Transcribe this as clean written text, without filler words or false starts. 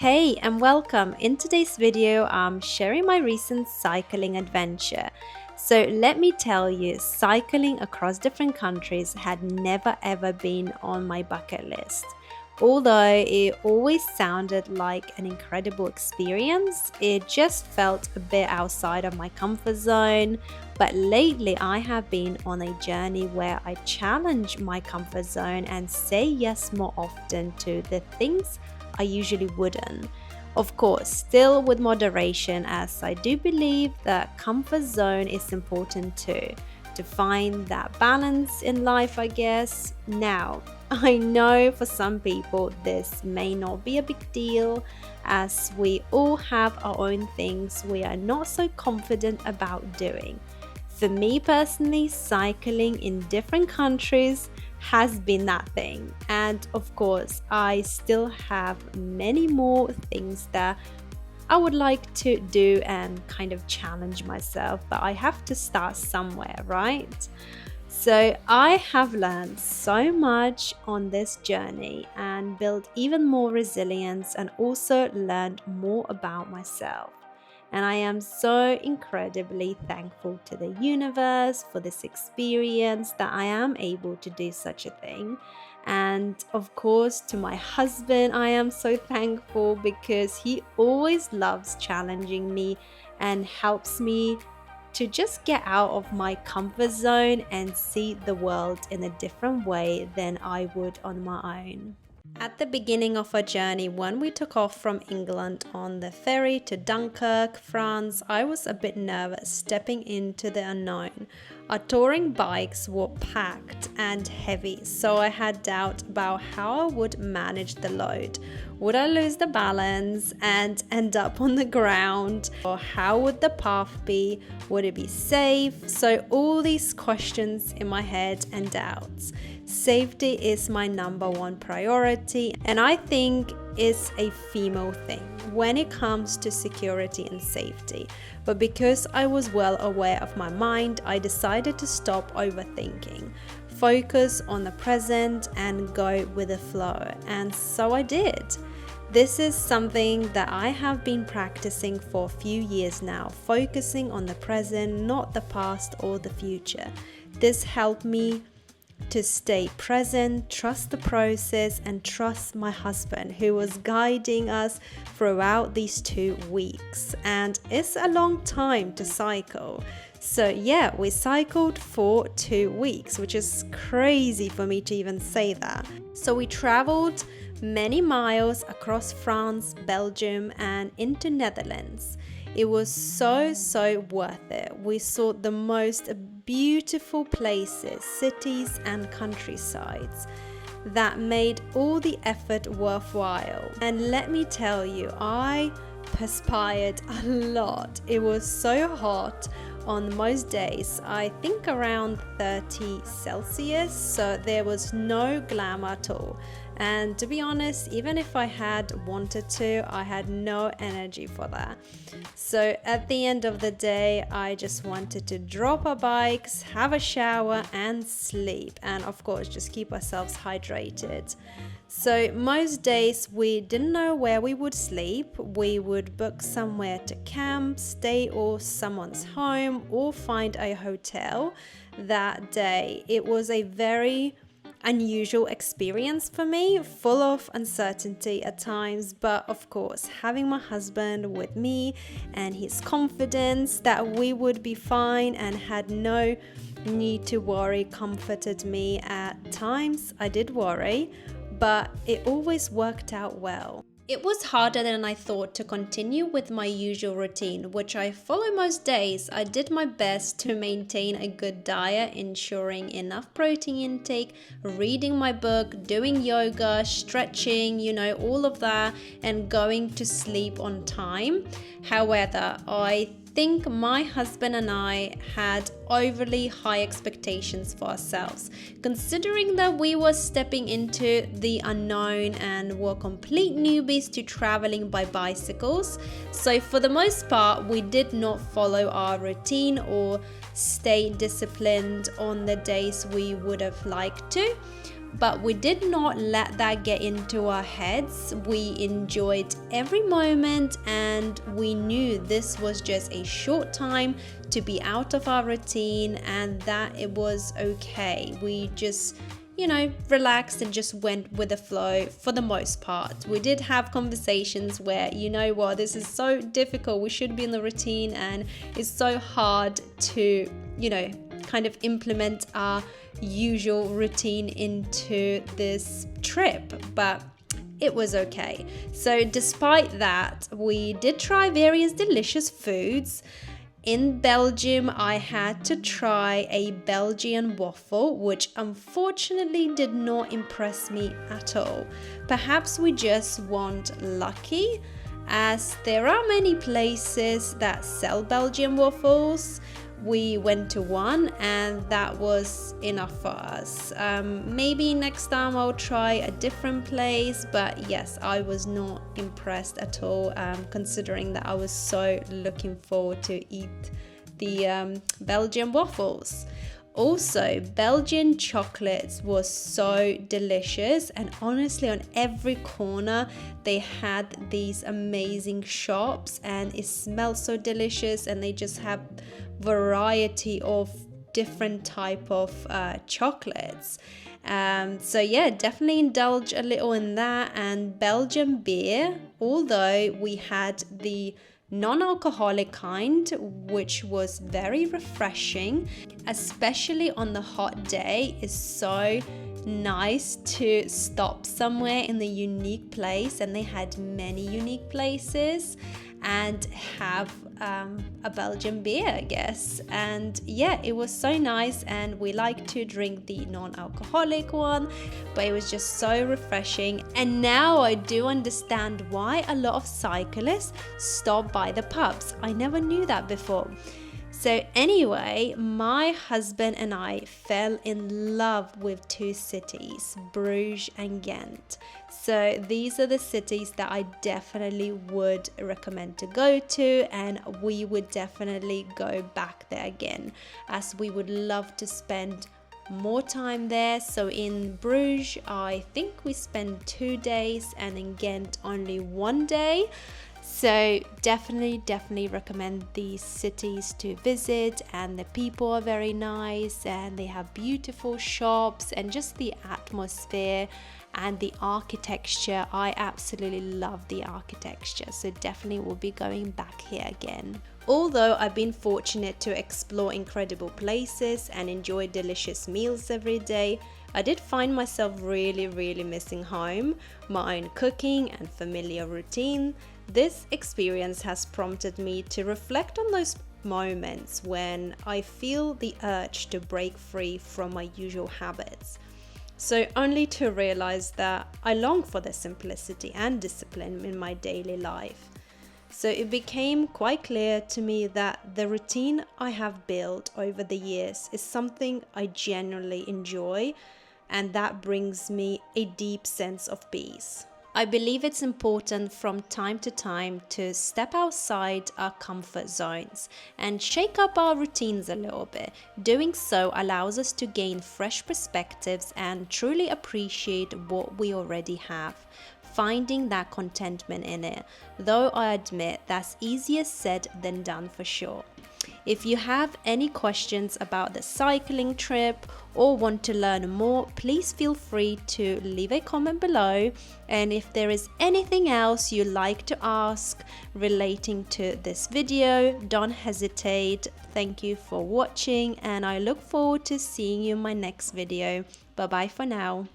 Hey and welcome. In today's video, I'm sharing my recent cycling adventure. So let me tell you, cycling across different countries had never ever been on my bucket list. Although it always sounded like an incredible experience, it just felt a bit outside of my comfort zone. But lately, I have been on a journey where I challenge my comfort zone and say yes more often to the things I usually wouldn't. Of course, still with moderation, as I do believe that comfort zone is important too, to find that balance in life, I guess. Now, I know for some people this may not be a big deal, as we all have our own things we are not so confident about doing. For me personally, cycling in different countries has been that thing. And of course, I still have many more things that I would like to do and kind of challenge myself, but I have to start somewhere, right? So I have learned so much on this journey and built even more resilience and also learned more about myself. And I am so incredibly thankful to the universe for this experience that I am able to do such a thing. And of course, to my husband, I am so thankful because he always loves challenging me and helps me to just get out of my comfort zone and see the world in a different way than I would on my own. At the beginning of our journey, when we took off from England on the ferry to Dunkirk, France, I was a bit nervous stepping into the unknown. Our touring bikes were packed and heavy, so I had doubt about how I would manage the load. Would I lose the balance and end up on the ground? Or how would the path be? Would it be safe? So all these questions in my head and doubts. Safety is my number one priority, and I think it's a female thing when it comes to security and safety. But because I was well aware of my mind, I decided to stop overthinking, focus on the present and go with the flow. And so I did. This is something that I have been practicing for a few years now, focusing on the present, not the past or the future. This helped me to stay present, trust the process, and trust my husband who was guiding us throughout these 2 weeks. And it's a long time to cycle. So yeah, we cycled for 2 weeks, which is crazy for me to even say that. So we traveled many miles across France, Belgium, and into Netherlands. It was so worth it. We saw the most beautiful places, cities, and countrysides that made all the effort worthwhile. And let me tell you, I perspired a lot. It was so hot on most days, I think around 30 Celsius, so there was no glam at all. And to be honest, even if I had wanted to, I had no energy for that. So at the end of the day, I just wanted to drop our bikes, have a shower and sleep. And of course, just keep ourselves hydrated. So most days we didn't know where we would sleep. We would book somewhere to camp, stay or someone's home or find a hotel that day. It was a very unusual experience for me, full of uncertainty at times, but of course having my husband with me and his confidence that we would be fine and had no need to worry comforted me. At times I did worry, but it always worked out well. It was harder than I thought to continue with my usual routine, which I follow most days. I did my best to maintain a good diet, ensuring enough protein intake, reading my book, doing yoga, stretching, all of that, and going to sleep on time. However, I think my husband and I had overly high expectations for ourselves, considering that we were stepping into the unknown and were complete newbies to traveling by bicycles. So for the most part, we did not follow our routine or stay disciplined on the days we would have liked to. But we did not let that get into our heads. We enjoyed every moment and we knew this was just a short time to be out of our routine and that it was okay. We just relaxed and just went with the flow for the most part. We did have conversations where, this is so difficult. We should be in the routine and it's so hard to, kind of implement our usual routine into this trip. But it was okay. So despite that, we did try various delicious foods. In Belgium, I had to try a Belgian waffle, which unfortunately did not impress me at all. Perhaps we just weren't lucky, as there are many places that sell Belgian waffles. We went to one and that was enough for us. Maybe next time I'll try a different place, but yes, I was not impressed at all, considering that I was so looking forward to eat the Belgian waffles. Also, Belgian chocolates was so delicious, and honestly on every corner they had these amazing shops and it smelled so delicious, and they just have variety of different type of chocolates. So yeah, definitely indulge a little in that. And Belgian beer, although we had the non-alcoholic kind, which was very refreshing, especially on the hot day. It's so nice to stop somewhere in the unique place, and they had many unique places, and have a Belgian beer, I guess. And yeah, it was so nice, and we like to drink the non-alcoholic one, but it was just so refreshing. And now I do understand why a lot of cyclists stop by the pubs. I never knew that before. So anyway, my husband and I fell in love with two cities, Bruges and Ghent. So these are the cities that I definitely would recommend to go to, and we would definitely go back there again, as we would love to spend more time there. So in Bruges, I think we spent 2 days, and in Ghent only 1 day. So definitely recommend these cities to visit, and the people are very nice and they have beautiful shops, and just the atmosphere and the architecture. I absolutely love the architecture, so definitely will be going back here again. Although I've been fortunate to explore incredible places and enjoy delicious meals every day, I did find myself really missing home, my own cooking and familiar routine. This experience has prompted me to reflect on those moments when I feel the urge to break free from my usual habits. So only to realize that I long for the simplicity and discipline in my daily life. So it became quite clear to me that the routine I have built over the years is something I genuinely enjoy, and that brings me a deep sense of peace. I believe it's important from time to time to step outside our comfort zones and shake up our routines a little bit. Doing so allows us to gain fresh perspectives and truly appreciate what we already have, finding that contentment in it, though I admit that's easier said than done for sure. If you have any questions about the cycling trip or want to learn more, please feel free to leave a comment below. And if there is anything else you'd like to ask relating to this video, don't hesitate. Thank you for watching, and I look forward to seeing you in my next video. Bye bye for now.